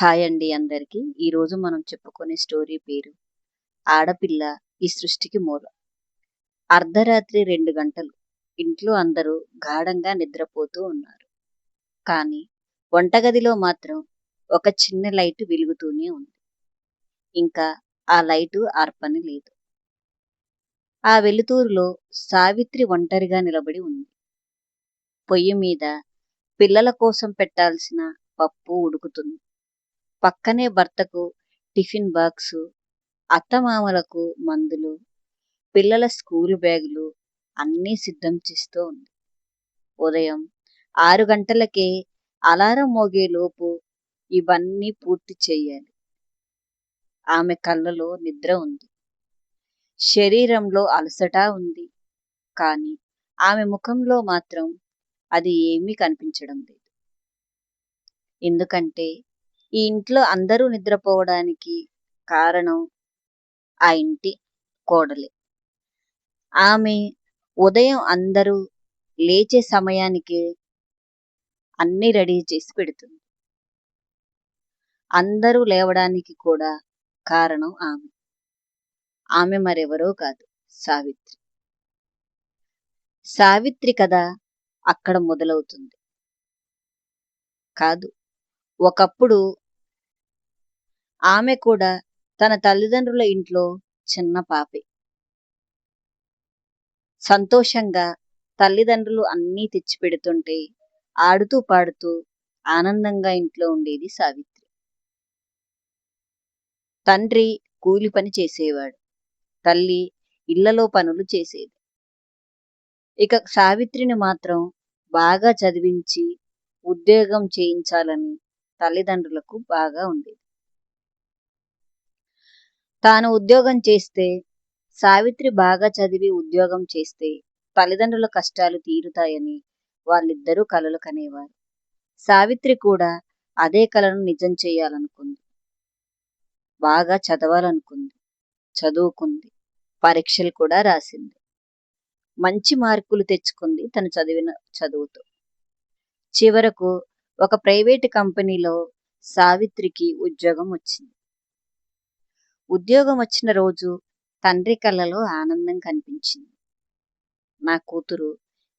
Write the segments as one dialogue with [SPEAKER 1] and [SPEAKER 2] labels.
[SPEAKER 1] Hi అండి అందరికీ. ఈరోజు మనం చెప్పుకునే స్టోరీ పేరు 'ఆడపిల్ల ఈ సృష్టికి మూలం'. అర్ధరాత్రి 2 గంటలు. ఇంట్లో అందరూ గాఢంగా నిద్రపోతూ ఉన్నారు. కానీ వంటగదిలో మాత్రం ఒక చిన్న లైటు వెలుగుతూనే ఉంది. ఇంకా ఆ లైటు ఆర్పని లేదు. ఆ వెలుతురులో సావిత్రి ఒంటరిగా నిలబడి ఉంది. పొయ్యి మీద పిల్లల కోసం పెట్టాల్సిన పప్పు ఉడుకుతుంది. పక్కనే భర్తకు టిఫిన్ బాక్సు, అత్తమామలకు మందులు, పిల్లల స్కూలు బ్యాగులు అన్నీ సిద్ధం చేస్తూ ఉంది. ఉదయం 6 గంటలకే అలారం మోగేలోపు ఇవన్నీ పూర్తి చెయ్యాలి. ఆమె కళ్ళలో నిద్ర ఉంది. శరీరంలో అలసట ఉంది. కానీ ఆమె ముఖంలో మాత్రం అది ఏమీ కనిపించడం లేదు. ఎందుకంటే ఈ ఇంట్లో అందరూ నిద్రపోవడానికి కారణం ఆ ఇంటి కోడలే. ఆమె ఉదయం అందరూ లేచే సమయానికి అన్నీ రెడీ చేసి పెడుతుంది. అందరూ లేవడానికి కూడా కారణం ఆమె. ఆమె మరెవరో కాదు, సావిత్రి. సావిత్రి కథ అక్కడ మొదలవుతుంది. కాదు, ఒకప్పుడు ఆమె కూడా తన తల్లిదండ్రుల ఇంట్లో చిన్న పాపే. సంతోషంగా తల్లిదండ్రులు అన్నీ తెచ్చిపెడుతుంటే ఆడుతూ పాడుతూ ఆనందంగా ఇంట్లో ఉండేది సావిత్రి. తండ్రి కూలి పని చేసేవాడు. తల్లి ఇళ్లలో పనులు చేసేది. ఇక సావిత్రిని మాత్రం బాగా చదివించి ఉద్యోగం చేయించాలని తల్లిదండ్రులకు బాగా ఉండేది. తాను ఉద్యోగం చేస్తే, సావిత్రి బాగా చదివి ఉద్యోగం చేస్తే తల్లిదండ్రుల కష్టాలు తీరుతాయని వాళ్ళిద్దరూ కలలు కనేవారు. సావిత్రి కూడా అదే కలను నిజం చేయాలనుకుంది. బాగా చదవాలనుకుంది. చదువుకుంది. పరీక్షలు కూడా రాసింది. మంచి మార్కులు తెచ్చుకుంది తను చదివిన చదువుతో. చివరకు ఒక ప్రైవేటు కంపెనీలో సావిత్రికి ఉద్యోగం వచ్చింది. ఉద్యోగం వచ్చిన రోజు తండ్రి కళ్ళలో ఆనందం కనిపించింది. నా కూతురు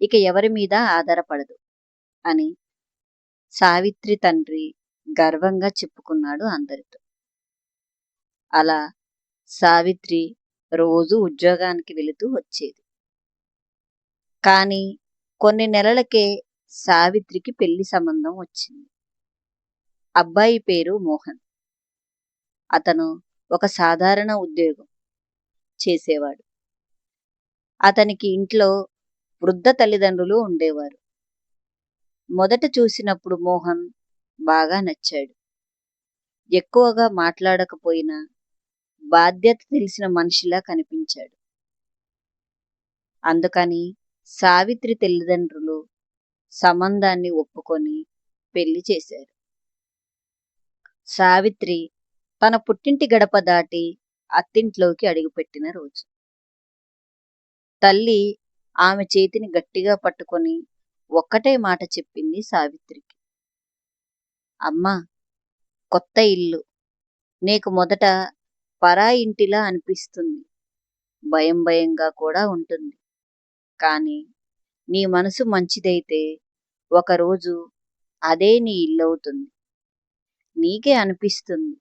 [SPEAKER 1] ఇక ఎవరి మీద ఆధారపడదు అని సావిత్రి తండ్రి గర్వంగా చెప్పుకున్నాడు అందరితో. అలా సావిత్రి రోజు ఉద్యోగానికి వెళుతూ వచ్చేది. కానీ కొన్ని నెలలకే సావిత్రికి పెళ్లి సంబంధం వచ్చింది. అబ్బాయి పేరు మోహన్. అతను ఒక సాధారణ ఉద్యోగం చేసేవాడు. అతనికి ఇంట్లో వృద్ధ తల్లిదండ్రులు ఉండేవారు. మొదట చూసినప్పుడు మోహన్ బాగా నచ్చాడు. ఎక్కువగా మాట్లాడకపోయినా బాధ్యత తెలిసిన మనిషిలా కనిపించాడు. అందుకని సావిత్రి తల్లిదండ్రులు సంబంధాన్ని ఒప్పుకొని పెళ్లి చేశారు. సావిత్రి తన పుట్టింటి గడప దాటి అత్తింట్లోకి అడుగుపెట్టిన రోజు. తల్లి ఆమె చేతిని గట్టిగా పట్టుకొని ఒక్కటే మాట చెప్పింది సావిత్రికి. అమ్మా, కొత్త ఇల్లు. నీకు మొదట పరాయి ఇంటిలా అనిపిస్తుంది. భయం భయంగా కూడా ఉంటుంది. కానీ నీ మనసు మంచిదైతే ఒకరోజు అదే నీ ఇల్లవుతుంది. నీకే అనిపిస్తుంది,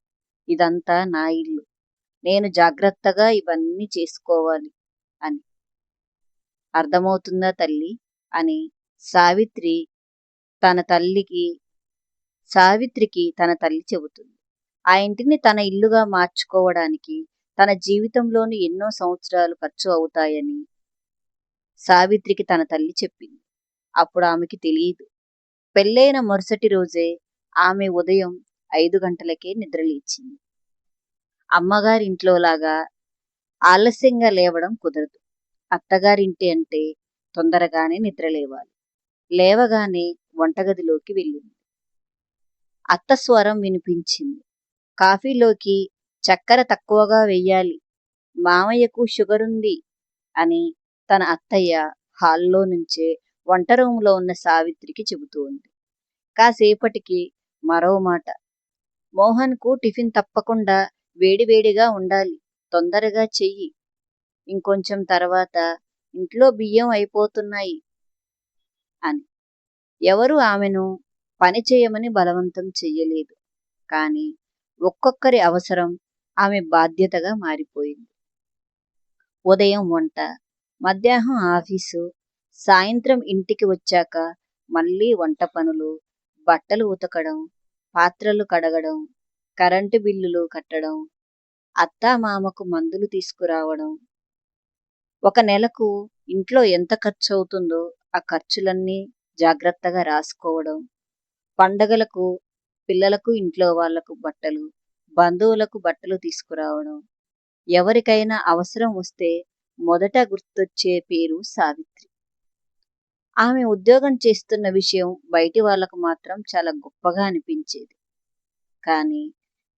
[SPEAKER 1] ఇదంతా నా ఇల్లు, నేను జాగ్రత్తగా ఇవన్నీ చేసుకోవాలి అని. అర్థమవుతుందా తల్లి అని సావిత్రికి తన తల్లి చెబుతుంది. ఆ ఇంటిని తన ఇల్లుగా మార్చుకోవడానికి తన జీవితంలోని ఎన్నో సంవత్సరాలు ఖర్చు అవుతాయని సావిత్రికి తన తల్లి చెప్పింది. అప్పుడు ఆమెకి తెలియదు. పెళ్ళైన మరుసటి రోజే ఆమె ఉదయం 5 గంటలకే నిద్రలేచింది. అమ్మగారింట్లోలాగా ఆలస్యంగా లేవడం కుదరదు. అత్తగారింటి అంటే తొందరగానే నిద్రలేవాలి. లేవగానే వంటగదిలోకి వెళ్ళింది. అత్త స్వరం వినిపించింది. కాఫీలోకి చక్కెర తక్కువగా వెయ్యాలి, మామయ్యకు షుగరుంది అని తన అత్తయ్య హాల్లో నుంచే వంట రూంలో ఉన్న సావిత్రికి చెబుతూ ఉంది. కాసేపటికి మరో మాట, మోహన్కు టిఫిన్ తప్పకుండా వేడివేడిగా ఉండాలి. తొందరగా చెయ్యి. ఇంకొంచెం తర్వాత ఇంట్లో బియ్యం అయిపోతున్నాయి అని. ఎవరూ ఆమెను పని చేయమని బలవంతం చెయ్యలేదు. కాని ఒక్కొక్కరి అవసరం ఆమె బాధ్యతగా మారిపోయింది. ఉదయం వంట, మధ్యాహ్నం ఆఫీసు, సాయంత్రం ఇంటికి వచ్చాక మళ్ళీ వంట పనులు, బట్టలు ఉతకడం, పాత్రలు కడగడం, కరెంటు బిల్లులు కట్టడం, అత్తామామకు మందులు తీసుకురావడం. ఒక నెలకు ఇంట్లో ఎంత ఖర్చవుతుందో ఆ ఖర్చులన్నీ జాగ్రత్తగా రాసుకోవడం. పండగలకు పిల్లలకు ఇంట్లో వాళ్లకు బట్టలు, బంధువులకు బట్టలు తీసుకురావడం. ఎవరికైనా అవసరం వస్తే మొదట గుర్తొచ్చే పేరు సావిత్రి. ఆమె ఉద్యోగం చేస్తున్న విషయం బయటి వాళ్లకు మాత్రం చాలా గొప్పగా అనిపించేది. కానీ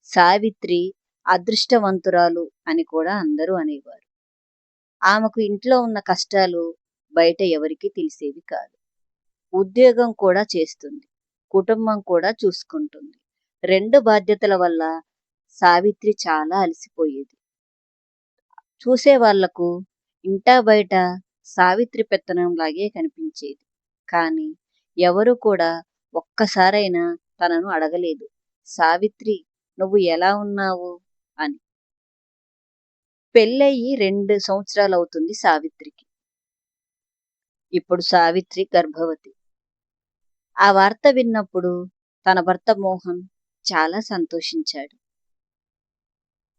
[SPEAKER 1] సావిత్రి అదృష్టవంతురాలు అని కూడా అందరూ అనేవారు. ఆమెకు ఇంట్లో ఉన్న కష్టాలు బయట ఎవరికీ తెలిసేవి కాదు. ఉద్యోగం కూడా చేస్తుంది, కుటుంబం కూడా చూసుకుంటుంది. రెండు బాధ్యతల వల్ల సావిత్రి చాలా అలసిపోయేది. చూసేవాళ్లకు ఇంటా బయట సావిత్రి పెత్తనంలాగే కనిపించేది. కాని ఎవరు కూడా ఒక్కసారైనా తనను అడగలేదు, సావిత్రి నువ్వు ఎలా ఉన్నావు అని. పెళ్ళయి 2 సంవత్సరాలవుతుంది సావిత్రికి. ఇప్పుడు సావిత్రి గర్భవతి. ఆ వార్త విన్నప్పుడు తన భర్త మోహన్ చాలా సంతోషించాడు.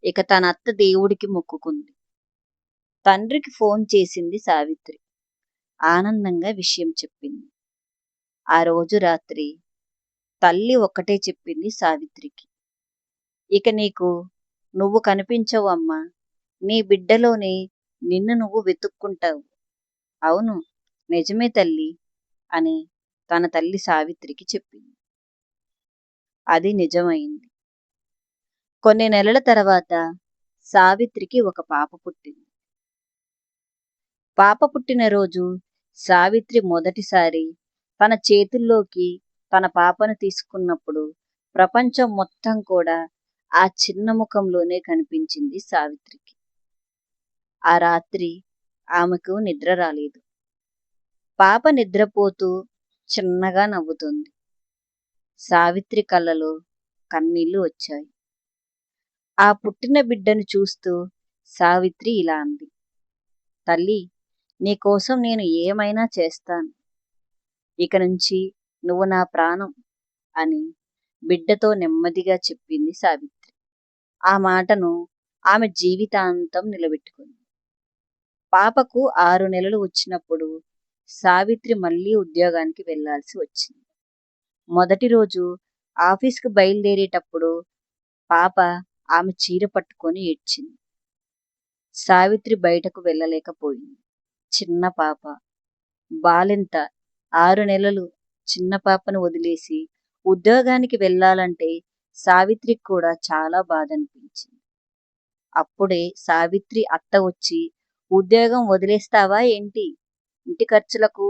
[SPEAKER 1] ఇక తన అత్త దేవుడికి మొక్కుకుంది. తండ్రికి ఫోన్ చేసింది సావిత్రి. ఆనందంగా విషయం చెప్పింది. ఆ రోజు రాత్రి తల్లి ఒక్కటే చెప్పింది సావిత్రికి, ఇక నీకు నువ్వు కనిపించవు అమ్మా. నీ బిడ్డలోనే నిన్ను నువ్వు వెతుక్కుంటావు. అవును, నిజమే తల్లి అని తన తల్లి సావిత్రికి చెప్పింది. అది నిజమైంది. కొన్ని నెలల తర్వాత సావిత్రికి ఒక పాప పుట్టింది. పాప పుట్టిన రోజు సావిత్రి మొదటిసారి తన చేతుల్లోకి తన పాపను తీసుకున్నప్పుడు ప్రపంచం మొత్తం కూడా ఆ చిన్న ముఖంలోనే కనిపించింది సావిత్రికి. ఆ రాత్రి ఆమెకు నిద్ర రాలేదు. పాప నిద్రపోతూ చిన్నగా నవ్వుతుంది. సావిత్రి కళ్ళలో కన్నీళ్లు వచ్చాయి. ఆ పుట్టిన బిడ్డను చూస్తూ సావిత్రి ఇలా అంది, తల్లి, నీకోసం నేను ఏమైనా చేస్తాను. ఇక నుంచి నువ్వు నా ప్రాణం అని బిడ్డతో నెమ్మదిగా చెప్పింది సావిత్రి. ఆ మాటను ఆమె జీవితాంతం నిలబెట్టుకుంది. పాపకు 6 నెలలు వచ్చినప్పుడు సావిత్రి మళ్ళీ ఉద్యోగానికి వెళ్లాల్సి వచ్చింది. మొదటి రోజు ఆఫీస్కు బయలుదేరేటప్పుడు పాప ఆమె చీర పట్టుకొని ఏడ్చింది. సావిత్రి బయటకు వెళ్ళలేకపోయింది. చిన్న పాప, బాలింత, 6 నెలలు చిన్న పాపను వదిలేసి ఉద్యోగానికి వెళ్ళాలంటే సావిత్రికి కూడా చాలా బాధ అనిపించింది. అప్పుడే సావిత్రి అత్త వచ్చి, ఉద్యోగం వదిలేస్తావా ఏంటి? ఇంటి ఖర్చులకు,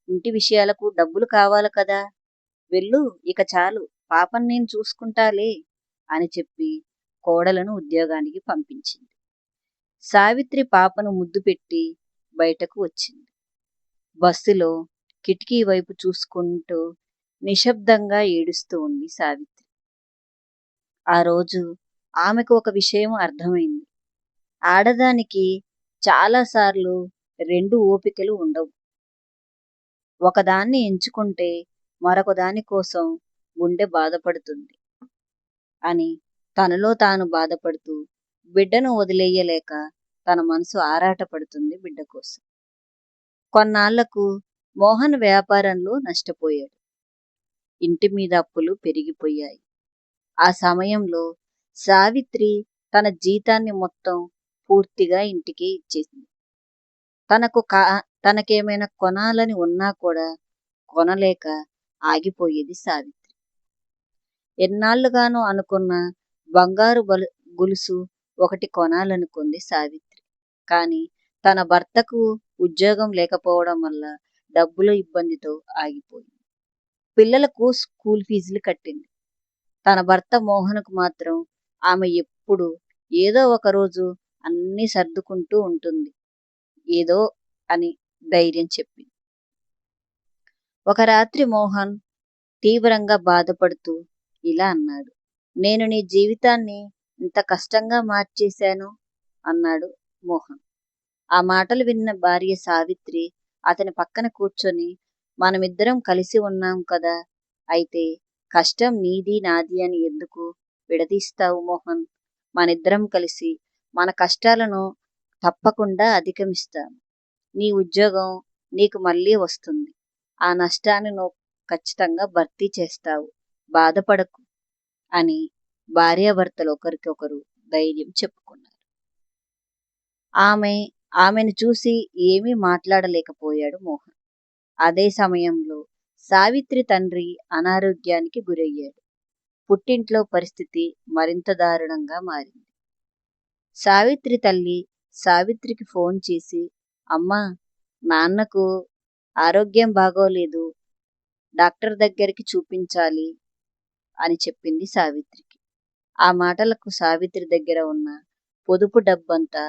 [SPEAKER 1] ఇంటి విషయాలకు డబ్బులు కావాలి కదా, వెళ్ళు, ఇక చాలు, పాపను నేను చూసుకుంటాలే అని చెప్పి కోడలను ఉద్యోగానికి పంపించింది. సావిత్రి పాపను ముద్దు పెట్టి బయటకు వచ్చింది. బస్సులో కిటికీ వైపు చూసుకుంటూ నిశ్శబ్దంగా ఏడుస్తూ ఉంది సావిత్రి. ఆ రోజు ఆమెకు ఒక విషయం అర్థమైంది. ఆడదానికి చాలాసార్లు 2 ఓపికలు ఉండవు. ఒకదాన్ని ఎంచుకుంటే మరొక దాని కోసం గుండె బాధపడుతుంది అని తనలో తాను బాధపడుతూ బిడ్డను వదిలేయలేక తన మనసు ఆరాటపడుతుంది బిడ్డ కోసం. కొన్నాళ్లకు మోహన్ వ్యాపారంలో నష్టపోయాడు. ఇంటి మీద అప్పులు పెరిగిపోయాయి. ఆ సమయంలో సావిత్రి తన జీతాన్ని మొత్తం పూర్తిగా ఇంటికి ఇచ్చేసింది. తనకేమైనా కొనాలని ఉన్నా కూడా కొనలేక ఆగిపోయేది సావిత్రి. ఎన్నాళ్లుగానో అనుకున్న బంగారు గొలుసు ఒకటి కొనాలనుకుంది సావిత్రి. కానీ తన భర్తకు ఉద్యోగం లేకపోవడం వల్ల డబ్బుల ఇబ్బందితో ఆగిపోయింది. పిల్లలకు స్కూల్ ఫీజులు కట్టింది. తన భర్త మోహన్కు మాత్రం ఆమె ఎప్పుడు ఏదో ఒక రోజు అన్నీ సర్దుకుంటూ ఉంటుంది ఏదో అని ధైర్యం చెప్పింది. ఒక రాత్రి మోహన్ తీవ్రంగా బాధపడుతూ ఇలా అన్నాడు. నేను నీ జీవితాన్ని ఇంత కష్టంగా మార్చేశాను అన్నాడు మోహన్. ఆ మాటలు విన్న భార్య సావిత్రి అతని పక్కన కూర్చొని, మనమిద్దరం కలిసి ఉన్నాం కదా, అయితే కష్టం నీది నాది అని ఎందుకు విడదీస్తావు మోహన్? మనిద్దరం కలిసి మన కష్టాలను తప్పకుండా అధిగమిస్తాం. నీ ఉద్యోగం నీకు మళ్ళీ వస్తుంది. ఆ నష్టాన్ని నువ్వు ఖచ్చితంగా భర్తీ చేస్తావు. బాధపడకు అని భార్యాభర్తలు ఒకరికొకరు ధైర్యం చెప్పుకున్నారు. ఆమెను చూసి ఏమీ మాట్లాడలేకపోయాడు మోహన్. అదే సమయంలో సావిత్రి తండ్రి అనారోగ్యానికి గురయ్యాడు. పుట్టింట్లో పరిస్థితి మరింత దారుణంగా మారింది. సావిత్రి తల్లి సావిత్రికి ఫోన్ చేసి, అమ్మా, నాన్నకు ఆరోగ్యం బాగోలేదు, డాక్టర్ దగ్గరికి చూపించాలి అని చెప్పింది సావిత్రికి. ఆ మాటలకు సావిత్రి దగ్గర ఉన్న పొదుపు డబ్బంతా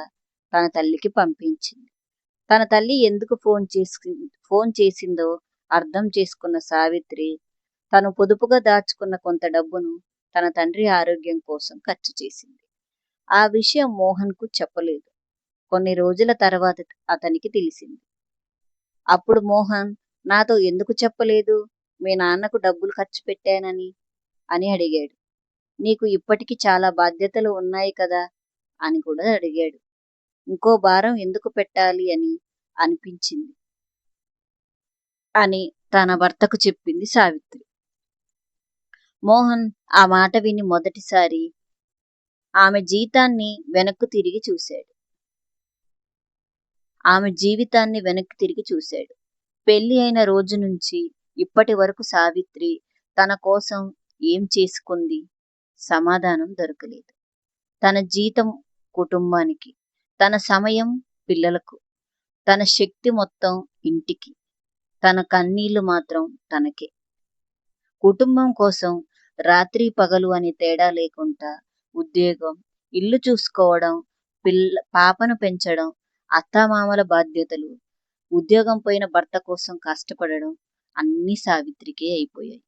[SPEAKER 1] తన తల్లికి పంపించింది. తన తల్లి ఎందుకు ఫోన్ చేసిందో అర్థం చేసుకున్న సావిత్రి తను పొదుపుగా దాచుకున్న కొంత డబ్బును తన తండ్రి ఆరోగ్యం కోసం ఖర్చు చేసింది. ఆ విషయం మోహన్కు చెప్పలేదు. కొన్ని రోజుల తర్వాత అతనికి తెలిసింది. అప్పుడు మోహన్, నాతో ఎందుకు చెప్పలేదు, మీ నాన్నకు డబ్బులు ఖర్చు పెట్టానని అని అడిగాడు. నీకు ఇప్పటికి చాలా బాధ్యతలు ఉన్నాయి కదా అని కూడా అడిగాడు. ఇంకో భారం ఎందుకు పెట్టాలి అని అనిపించింది అని తన భర్తకు చెప్పింది సావిత్రి. మోహన్ ఆ మాట విని మొదటిసారి ఆమె జీవితాన్ని వెనక్కి తిరిగి చూశాడు. పెళ్లి అయిన రోజు నుంచి ఇప్పటి వరకు సావిత్రి తన కోసం ఏం చేసుకుంది? సమాధానం దొరకలేదు. తన జీతం కుటుంబానికి, తన సమయం పిల్లలకు, తన శక్తి మొత్తం ఇంటికి, తన కన్నీళ్లు మాత్రం తనకే. కుటుంబం కోసం రాత్రి పగలు అనే తేడా లేకుండా ఉద్యోగం, ఇల్లు చూసుకోవడం, పాపను పెంచడం, అత్తామామల బాధ్యతలు, ఉద్యోగం పోయిన భర్త కోసం కష్టపడడం అన్నీ సావిత్రికే అయిపోయాయి.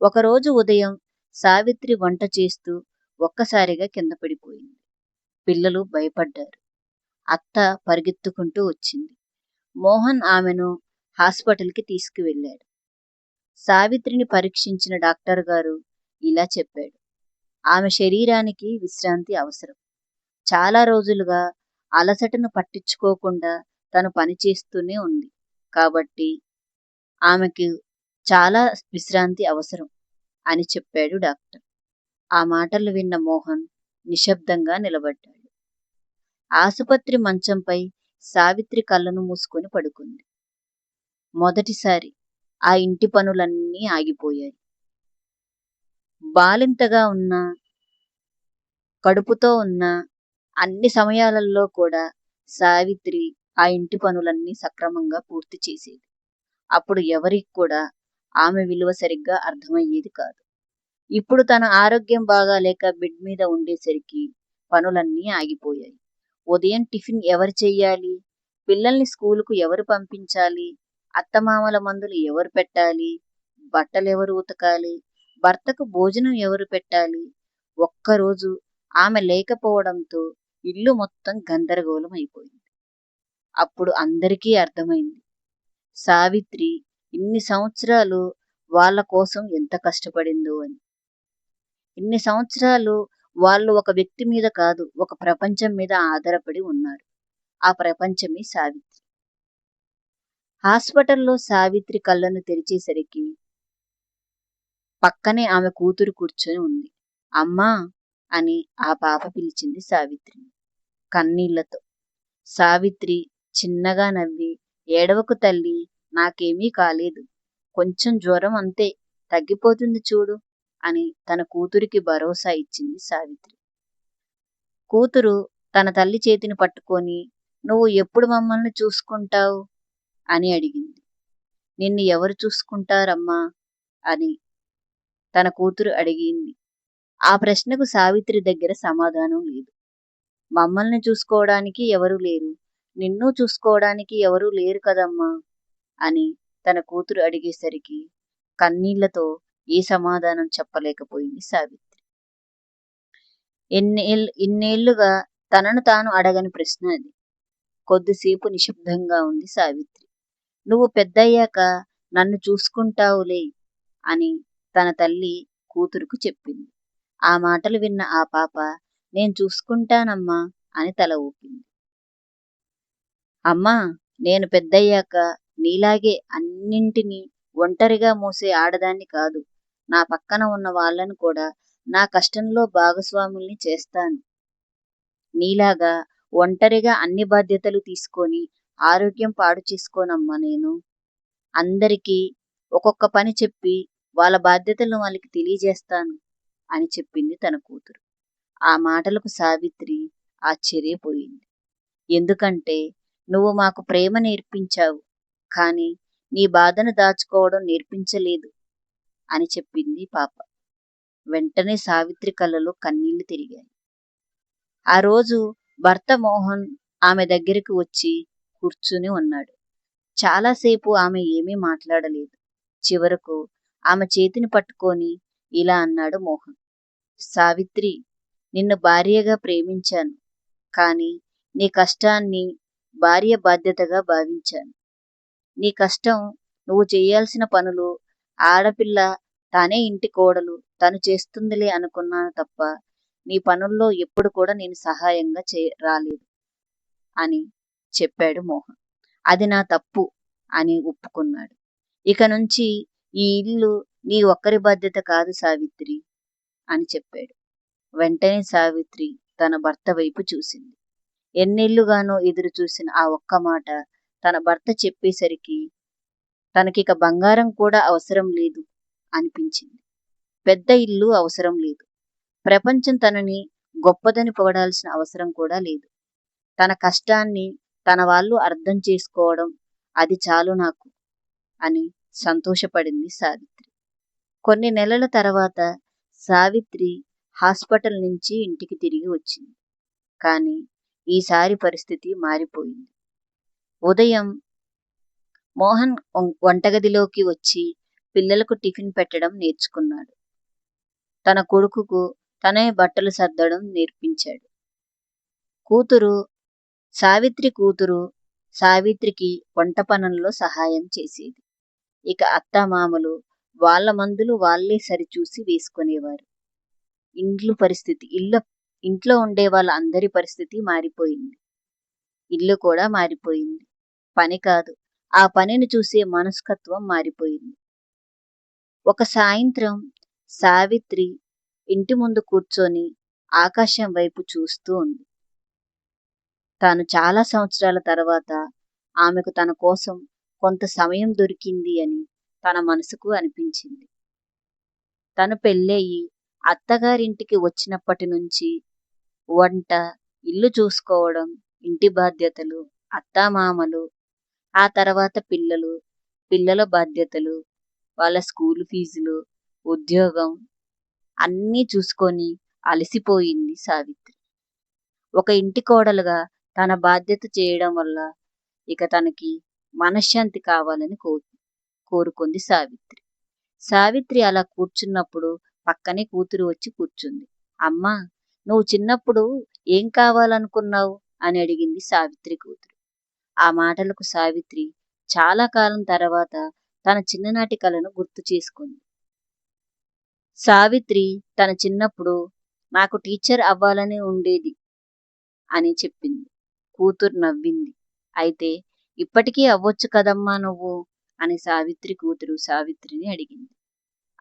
[SPEAKER 1] ఒకరోజు ఉదయం సావిత్రి వంట చేస్తూ ఒక్కసారిగా కింద పడిపోయింది. పిల్లలు భయపడ్డారు. అత్త పరిగెత్తుకుంటూ వచ్చింది. మోహన్ ఆమెను హాస్పిటల్కి తీసుకువెళ్ళాడు. సావిత్రిని పరీక్షించిన డాక్టర్ గారు ఇలా చెప్పాడు. ఆమె శరీరానికి విశ్రాంతి అవసరం. చాలా రోజులుగా అలసటను పట్టించుకోకుండా తను పనిచేస్తూనే ఉంది. కాబట్టి ఆమెకు చాలా విశ్రాంతి అవసరం అని చెప్పాడు డాక్టర్. ఆ మాటలు విన్న మోహన్ నిశ్శబ్దంగా నిలబడ్డాడు. ఆసుపత్రి మంచంపై సావిత్రి కళ్ళను మూసుకొని పడుకుంది. మొదటిసారి ఆ ఇంటి పనులన్నీ ఆగిపోయాయి. బాలింతగా ఉన్న, కడుపుతో ఉన్న అన్ని సమయాలలో కూడా సావిత్రి ఆ ఇంటి పనులన్నీ సక్రమంగా పూర్తి చేసేది. అప్పుడు ఎవరికి కూడా ఆమె విలువ సరిగ్గా అర్థమయ్యేది కాదు. ఇప్పుడు తన ఆరోగ్యం బాగాలేక బెడ్ మీద ఉండేసరికి పనులన్నీ ఆగిపోయాయి. ఉదయం టిఫిన్ ఎవరు చెయ్యాలి? పిల్లల్ని స్కూలుకు ఎవరు పంపించాలి? అత్తమామల మందులు ఎవరు పెట్టాలి? బట్టలు ఎవరు ఉతకాలి? భర్తకు భోజనం ఎవరు పెట్టాలి? ఒక్కరోజు ఆమె లేకపోవడంతో ఇల్లు మొత్తం గందరగోళం అయిపోయింది. అప్పుడు అందరికీ అర్థమైంది, సావిత్రి ఇన్ని సంవత్సరాలు వాళ్ళ కోసం ఎంత కష్టపడిందో అని. ఇన్ని సంవత్సరాలు వాళ్ళు ఒక వ్యక్తి మీద కాదు, ఒక ప్రపంచం మీద ఆధారపడి ఉన్నారు. ఆ ప్రపంచమే సావిత్రి. హాస్పిటల్లో సావిత్రి కళ్ళను తెరిచేసరికి పక్కనే ఆమె కూతురు కూర్చొని ఉంది. అమ్మా అని ఆ పాప పిలిచింది సావిత్రిని కన్నీళ్లతో. సావిత్రి చిన్నగా నవ్వి, ఏడవకు తల్లి, నాకేమీ కాలేదు, కొంచెం జ్వరం అంతే, తగ్గిపోతుంది చూడు అని తన కూతురికి భరోసా ఇచ్చింది సావిత్రి. కూతురు తన తల్లి చేతిని పట్టుకొని, నువ్వు ఎప్పుడు మమ్మల్ని చూసుకుంటావు అని అడిగింది. నిన్ను ఎవరు చూసుకుంటారమ్మా అని తన కూతురు అడిగింది. ఆ ప్రశ్నకు సావిత్రి దగ్గర సమాధానం లేదు. మమ్మల్ని చూసుకోవడానికి ఎవరూ లేరు, నిన్ను చూసుకోవడానికి ఎవరూ లేరు కదమ్మా అని తన కూతురు అడిగేసరికి కన్నీళ్లతో ఏ సమాధానం చెప్పలేకపోయింది సావిత్రి. ఇన్నేళ్లుగా తనను తాను అడగని ప్రశ్న అది. కొద్దిసేపు నిశ్శబ్దంగా ఉంది సావిత్రి. నువ్వు పెద్దయ్యాక నన్ను చూసుకుంటావులే అని తన తల్లి కూతురుకు చెప్పింది. ఆ మాటలు విన్న ఆ పాప నేను చూసుకుంటానమ్మా అని తల ఊపింది. అమ్మా, నేను పెద్దయ్యాక నీలాగే అన్నింటినీ ఒంటరిగా మోసే ఆడదాన్ని కాదు, నా పక్కన ఉన్న వాళ్ళను కూడా నా కష్టంలో భాగస్వాముల్ని చేస్తాను. నీలాగా ఒంటరిగా అన్ని బాధ్యతలు తీసుకొని ఆరోగ్యం పాడు చేసుకోనమ్మా నేను. అందరికీ ఒక్కొక్క పని చెప్పి వాళ్ళ బాధ్యతలను వాళ్ళకి తెలియజేస్తాను అని చెప్పింది తన కూతురు. ఆ మాటలకు సావిత్రి ఆశ్చర్యపోయింది. ఎందుకంటే నువ్వు మాకు ప్రేమ నేర్పించావు, కానీ నీ బాధను దాచుకోవడం నేర్పించలేదు అని చెప్పింది పాప. వెంటనే సావిత్రి కళ్ళలో కన్నీళ్లు తిరిగాయి. ఆ రోజు భర్త మోహన్ ఆమె దగ్గరికి వచ్చి కూర్చుని ఉన్నాడు. చాలాసేపు ఆమె ఏమీ మాట్లాడలేదు. చివరకు ఆమె చేతిని పట్టుకొని ఇలా అన్నాడు మోహన్. సావిత్రి, నిన్ను భార్యగా ప్రేమించాను, కానీ నీ కష్టాన్ని భార్య బాధ్యతగా భావించాను. నీ కష్టం, నువ్వు చేయాల్సిన పనులు ఆడపిల్ల తానే ఇంటి కోడలు తను చేస్తుందిలే అనుకున్నాను తప్ప నీ పనుల్లో ఎప్పుడు కూడా నేను సహాయంగా రాలేదు అని చెప్పాడు మోహన్. అది నా తప్పు అని ఒప్పుకున్నాడు. ఇక నుంచి ఈ ఇల్లు నీ ఒక్కరి బాధ్యత కాదు సావిత్రి అని చెప్పాడు. వెంటనే సావిత్రి తన భర్త వైపు చూసింది. ఎన్నేళ్లుగానో ఎదురు చూసిన ఆ ఒక్క మాట తన భర్త చెప్పేసరికి తనకిక బంగారం కూడా అవసరం లేదు అనిపించింది. పెద్ద ఇల్లు అవసరం లేదు, ప్రపంచం తనని గొప్పదని పొగడాల్సిన అవసరం కూడా లేదు. తన కష్టాన్ని తన వాళ్ళు అర్థం చేసుకోవడం, అది చాలు నాకు అని సంతోషపడింది సావిత్రి. కొన్ని నెలల తర్వాత సావిత్రి హాస్పిటల్ నుంచి ఇంటికి తిరిగి వచ్చింది. కానీ ఈసారి పరిస్థితి మారిపోయింది. ఉదయం మోహన్ వంటగదిలోకి వచ్చి పిల్లలకు టిఫిన్ పెట్టడం నేర్చుకున్నాడు. తన కొడుకుకు తనే బట్టలు సర్దడం నేర్పించాడు. కూతురు సావిత్రికి వంట పనుల్లో సహాయం చేసేది. ఇక అత్తామామలు వాళ్ళ మందులు వాళ్ళే సరిచూసి వేసుకునేవారు. ఇంట్లో ఉండే వాళ్ళ అందరి పరిస్థితి మారిపోయింది. ఇల్లు కూడా మారిపోయింది. పని కాదు, ఆ పనిని చూసే మనస్తత్వం మారిపోయింది. ఒక సాయంత్రం సావిత్రి ఇంటి ముందు కూర్చొని ఆకాశం వైపు చూస్తూ ఉంది. తాను చాలా సంవత్సరాల తర్వాత ఆమెకు తన కోసం కొంత సమయం దొరికింది అని తన మనసుకు అనిపించింది. తను పెళ్ళయి అత్తగారింటికి వచ్చినప్పటి నుంచి వంట, ఇల్లు చూసుకోవడం, ఇంటి బాధ్యతలు, అత్తామామలు, ఆ తర్వాత పిల్లల బాధ్యతలు, వాళ్ళ స్కూల్ ఫీజులు, ఉద్యోగం అన్నీ చూసుకొని అలసిపోయింది సావిత్రి. ఒక ఇంటి కోడలుగా తన బాధ్యత చేయడం వల్ల ఇక తనకి మనశ్శాంతి కావాలని కోరుకుంది సావిత్రి. సావిత్రి అలా కూర్చున్నప్పుడు పక్కనే కూతురు వచ్చి కూర్చుంది. అమ్మా, నువ్వు చిన్నప్పుడు ఏం కావాలనుకున్నావు అని అడిగింది సావిత్రి కూతురు. ఆ మాటలకు సావిత్రి చాలా కాలం తర్వాత తన చిన్ననాటి కలను గుర్తు చేసుకుంది. సావిత్రి తన చిన్నప్పుడు నాకు టీచర్ అవ్వాలని ఉండేది అని చెప్పింది. కూతురు నవ్వింది. అయితే ఇప్పటికీ అవ్వచ్చు కదమ్మా నువ్వు అని సావిత్రి కూతురు సావిత్రిని అడిగింది.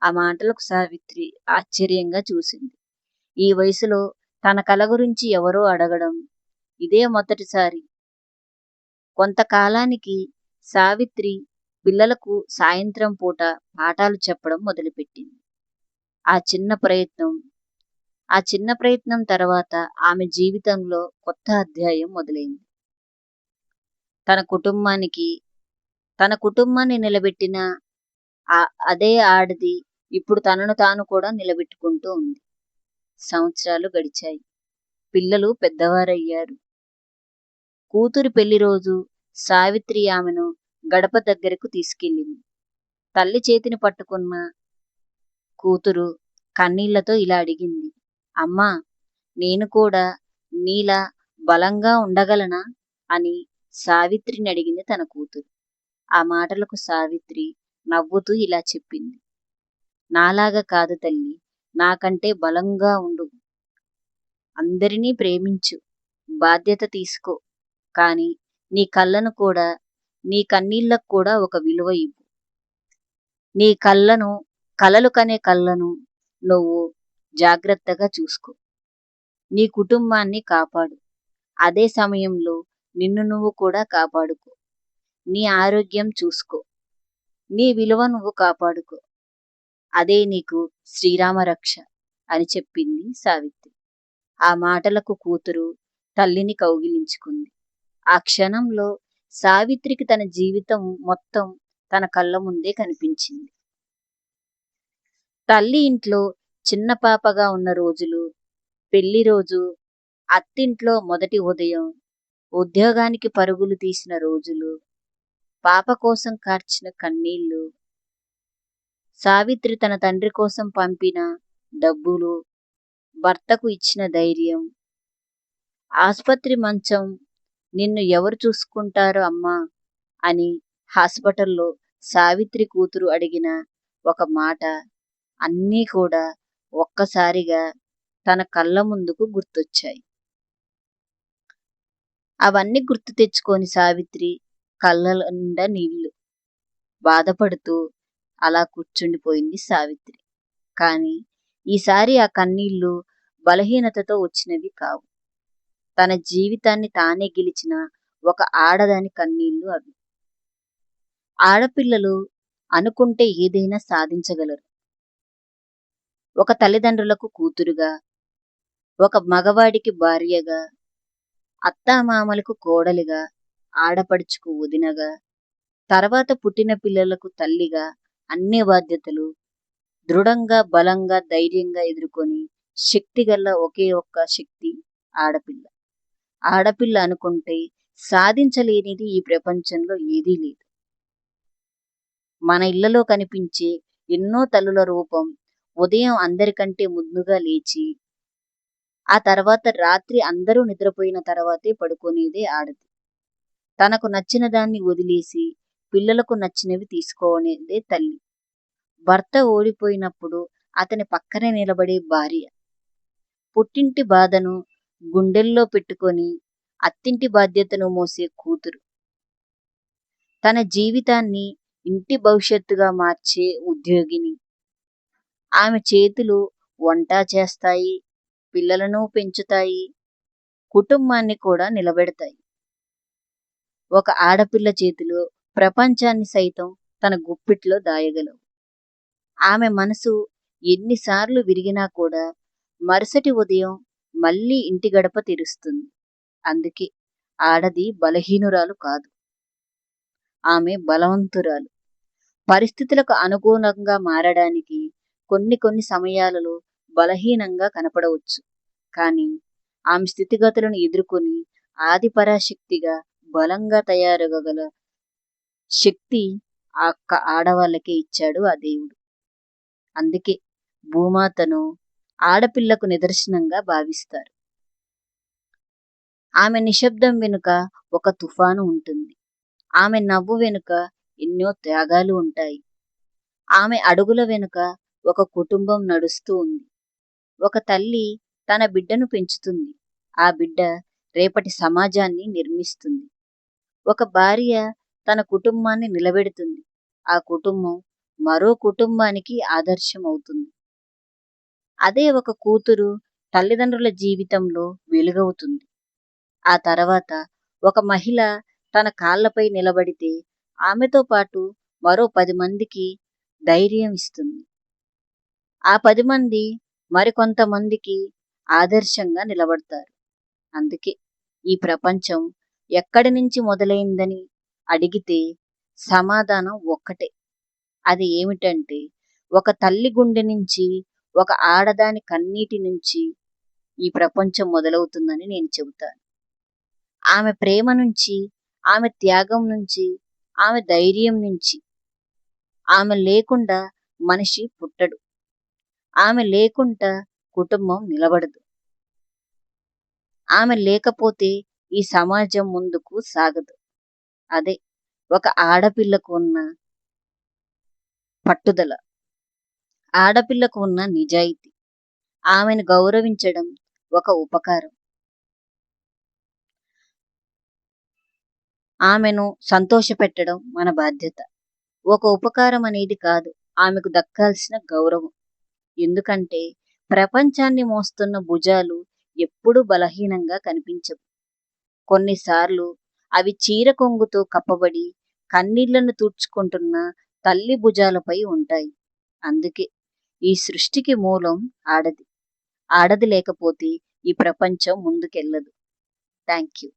[SPEAKER 1] ఆ మాటలకు సావిత్రి ఆశ్చర్యంగా చూసింది. ఈ వయసులో తన కల గురించి ఎవరో అడగడం ఇదే మొదటిసారి. కొంతకాలానికి సావిత్రి పిల్లలకు సాయంత్రం పూట పాఠాలు చెప్పడం మొదలుపెట్టింది. ఆ చిన్న ప్రయత్నం తర్వాత ఆమె జీవితంలో కొత్త అధ్యాయం మొదలైంది. తన కుటుంబాన్ని నిలబెట్టిన అదే ఆడది ఇప్పుడు తనను తాను కూడా నిలబెట్టుకుంటూ ఉంది. సంవత్సరాలు గడిచాయి. పిల్లలు పెద్దవారయ్యారు. కూతురి పెళ్లి రోజు సావిత్రి ఆమెను గడప దగ్గరకు తీసుకెళ్ళింది. తల్లి చేతిని పట్టుకున్న కూతురు కన్నీళ్లతో ఇలా అడిగింది, అమ్మా, నేను కూడా నీలా బలంగా ఉండగలనా అని సావిత్రిని అడిగింది తన కూతురు. ఆ మాటలకు సావిత్రి నవ్వుతూ ఇలా చెప్పింది, నాలాగా కాదు తల్లి, నాకంటే బలంగా ఉండు. అందరినీ ప్రేమించు, బాధ్యత తీసుకో. కాని నీ కళ్ళను కూడా, నీ కన్నీళ్లకు కూడా ఒక విలువ ఇవ్వు. నీ కలలు కనే కళ్ళను నువ్వు జాగ్రత్తగా చూసుకో. నీ కుటుంబాన్ని కాపాడు. అదే సమయంలో నిన్ను నువ్వు కూడా కాపాడుకో. నీ ఆరోగ్యం చూసుకో. నీ విలువ నువ్వు కాపాడుకో. అదే నీకు శ్రీరామ రక్ష అని చెప్పింది సావిత్రి. ఆ మాటలకు కూతురు తల్లిని కౌగిలించుకుంది. ఆ క్షణంలో సావిత్రికి తన జీవితం మొత్తం తన కళ్ళ ముందే కనిపించింది. తల్లి ఇంట్లో చిన్న పాపగా ఉన్న రోజులు, పెళ్లి రోజు, అత్తింట్లో మొదటి ఉదయం, ఉద్యోగానికి పరుగులు తీసిన రోజులు, పాప కోసం కార్చిన కన్నీళ్లు, సావిత్రి తన తండ్రి కోసం పంపిన డబ్బులు, భర్తకు ఇచ్చిన ధైర్యం, ఆస్పత్రి మంచం, నిన్ను ఎవరు చూసుకుంటారు అమ్మా అని హాస్పిటల్లో సావిత్రి కూతురు అడిగిన ఒక మాట, అన్నీ కూడా ఒక్కసారిగా తన కళ్ళ ముందుకు గుర్తొచ్చాయి. అవన్నీ గుర్తు తెచ్చుకొని సావిత్రి కళ్ళ నిండా నీళ్లు, బాధపడుతూ అలా కూర్చుండిపోయింది సావిత్రి. కాని ఈసారి ఆ కన్నీళ్లు బలహీనతతో వచ్చినవి కావు. తన జీవితాన్ని తానే గెలిచిన ఒక ఆడదాని కన్నీళ్లు అవి. ఆడపిల్లలు అనుకుంటే ఏదైనా సాధించగలరు. ఒక తల్లిదండ్రులకు కూతురుగా, ఒక మగవాడికి భార్యగా, అత్తామామలకు కోడలిగా, ఆడపడుచుకు వదినగా, తర్వాత పుట్టిన పిల్లలకు తల్లిగా అన్ని బాధ్యతలు దృఢంగా, బలంగా, ధైర్యంగా ఎదుర్కొని శక్తిగల ఒకే ఒక్క శక్తి ఆడపిల్ల. ఆడపిల్ల అనుకుంటే సాధించలేనిది ఈ ప్రపంచంలో ఏదీ లేదు. మన ఇళ్లలో కనిపించే ఎన్నో తల్లుల రూపం ఉదయం అందరికంటే ముందుగా లేచి, ఆ తర్వాత రాత్రి అందరూ నిద్రపోయిన తర్వాతే పడుకునేదే ఆడది. తనకు నచ్చిన దాన్ని వదిలేసి పిల్లలకు నచ్చినవి తీసుకోనేదే తల్లి. భర్త ఓడిపోయినప్పుడు అతని పక్కనే నిలబడే భార్య. పుట్టింటి బాధను గుండెల్లో పెట్టుకొని అత్తింటి బాధ్యతను మోసే కూతురు. తన జీవితాన్ని ఇంటి భవిష్యత్తుగా మార్చే ఉద్యోగిని. ఆమె చేతులు వంట చేస్తాయి, పిల్లలను పెంచుతాయి, కుటుంబాన్ని కూడా నిలబెడతాయి. ఒక ఆడపిల్ల చేతిలో ప్రపంచాన్ని సైతం తన గుప్పిట్లో దాయగలవు. ఆమె మనసు ఎన్నిసార్లు విరిగినా కూడా మరుసటి ఉదయం మళ్ళీ ఇంటి గడప తెరుస్తుంది. అందుకే ఆడది బలహీనురాలు కాదు, ఆమె బలవంతురాలు. పరిస్థితులకు అనుగుణంగా మారడానికి కొన్ని సమయాలలో బలహీనంగా కనపడవచ్చు. కానీ ఆమె స్థితిగతులను ఎదుర్కొని ఆదిపరాశక్తిగా బలంగా తయారగల శక్తి ఆడవాళ్ళకే ఇచ్చాడు ఆ దేవుడు. అందుకే భూమాతను ఆడపిల్లకు నిదర్శనంగా భావిస్తారు. ఆమె నిశ్శబ్దం వెనుక ఒక తుఫాను ఉంటుంది. ఆమె నవ్వు వెనుక ఎన్నో త్యాగాలు ఉంటాయి. ఆమె అడుగుల వెనుక ఒక కుటుంబం నడుస్తూ ఉంది. ఒక తల్లి తన బిడ్డను పెంచుతుంది. ఆ బిడ్డ రేపటి సమాజాన్ని నిర్మిస్తుంది. ఒక భార్య తన కుటుంబాన్ని నిలబెడుతుంది. ఆ కుటుంబం మరో కుటుంబానికి ఆదర్శం అవుతుంది. అదే ఒక కూతురు తల్లిదండ్రుల జీవితంలో వెలుగవుతుంది. ఆ తర్వాత ఒక మహిళ తన కాళ్లపై నిలబడితే ఆమెతో పాటు మరో 10 మందికి ధైర్యం ఇస్తుంది. ఆ 10 మంది మరికొంతమందికి ఆదర్శంగా నిలబడతారు. అందుకే ఈ ప్రపంచం ఎక్కడి నుంచి మొదలైందని అడిగితే సమాధానం ఒక్కటే. అది ఏమిటంటే, ఒక తల్లి గుండె నుంచి ఒక ఆడదాని కన్నీటి నుంచి ఈ ప్రపంచం మొదలవుతుందని నేను చెబుతాను. ఆమె ప్రేమ నుంచి, ఆమె త్యాగం నుంచి, ఆమె ధైర్యం నుంచి. ఆమె లేకుండా మనిషి పుట్టడు. ఆమె లేకుండా కుటుంబం నిలబడదు. ఆమె లేకపోతే ఈ సమాజం ముందుకు సాగదు. అదే ఒక ఆడపిల్లకు ఉన్న పట్టుదల, ఆడపిల్లకు ఉన్న నిజాయితీ. ఆమెను గౌరవించడం ఒక ఉపకారం. ఆమెను సంతోషపెట్టడం మన బాధ్యత. ఒక ఉపకారం అనేది కాదు, ఆమెకు దక్కాల్సిన గౌరవం. ఎందుకంటే ప్రపంచాన్ని మోస్తున్న భుజాలు ఎప్పుడూ బలహీనంగా కనిపించవు. కొన్నిసార్లు అవి చీర కొంగుతో కప్పబడి కన్నీళ్లను తుడుచుకుంటున్న తల్లి భుజాలపై ఉంటాయి. అందుకే ఈ సృష్టికి మూలం ఆడది. ఆడది లేకపోతే ఈ ప్రపంచం ముందుకెళ్ళదు. Thank you.